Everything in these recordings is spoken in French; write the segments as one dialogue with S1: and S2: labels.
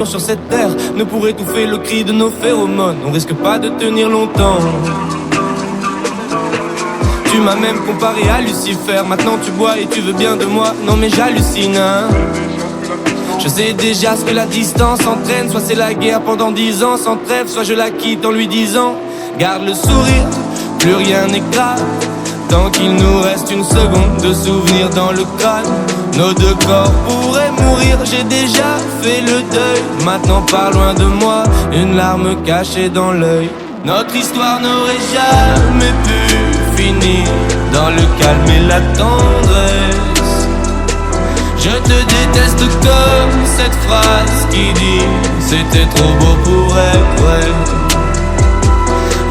S1: Sur cette terre ne pourrait étouffer le cri de nos phéromones. On risque pas de tenir longtemps. Tu m'as même comparé à Lucifer. Maintenant tu bois et tu veux bien de moi. Non mais j'hallucine hein. Je sais déjà ce que la distance entraîne. Soit c'est la guerre pendant 10 ans sans trêve, soit je la quitte en lui disant garde le sourire, plus rien n'est grave. Tant qu'il nous reste une seconde de souvenir dans le crâne. Nos deux corps pourraient mourir, j'ai déjà fait le deuil. Maintenant pas loin de moi, une larme cachée dans l'œil. Notre histoire n'aurait jamais pu finir dans le calme et la tendresse. Je te déteste comme cette phrase qui dit c'était trop beau pour être vrai.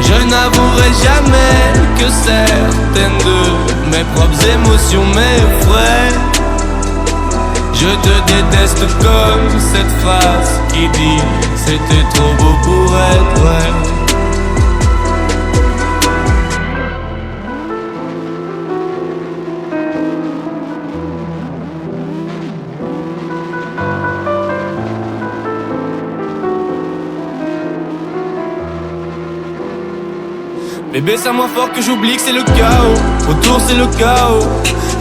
S1: Je n'avouerai jamais que certaines de mes propres émotions m'effraient. Je te déteste comme cette phrase qui dit c'était trop beau pour être vrai. Bébé, c'est moins fort que j'oublie que c'est le chaos. Autour c'est le chaos.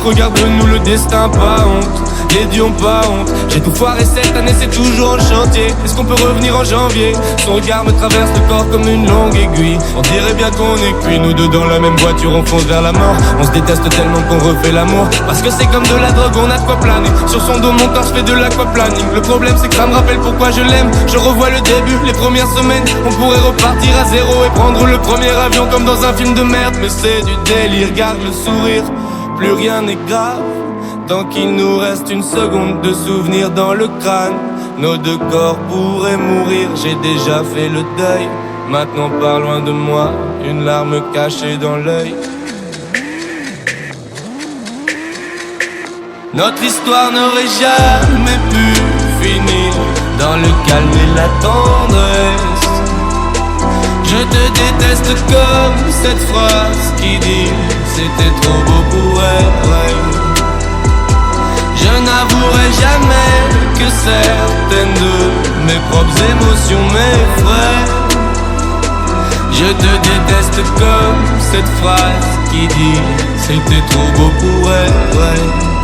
S1: Regarde-nous le destin, pas honte. Les dieux ont pas honte. J'ai tout foiré cette année, c'est toujours en chantier. Est-ce qu'on peut revenir en janvier? Son regard me traverse le corps comme une longue aiguille. On dirait bien qu'on est cuits, nous deux dans la même voiture, on fonce vers la mort. On se déteste tellement qu'on refait l'amour. Parce que c'est comme de la drogue, on a de quoi planer. Sur son dos, mon corps, je fais de l'aquaplaning. Le problème c'est que ça me rappelle pourquoi je l'aime. Je revois le début, les premières semaines. On pourrait repartir à zéro et prendre le premier avion comme dans un film de merde. Mais c'est du délire, garde le sourire. Plus rien n'est grave. Tant qu'il nous reste une seconde de souvenir dans le crâne. Nos deux corps pourraient mourir, j'ai déjà fait le deuil. Maintenant pas loin de moi, une larme cachée dans l'œil. Notre histoire n'aurait jamais pu finir dans le calme et la tendresse. Je te déteste comme cette phrase qui dit c'était trop beau pour être vrai. Je n'avouerai jamais que certaines de mes propres émotions m'effraient. Je te déteste comme cette phrase qui dit c'était trop beau pour être vrai.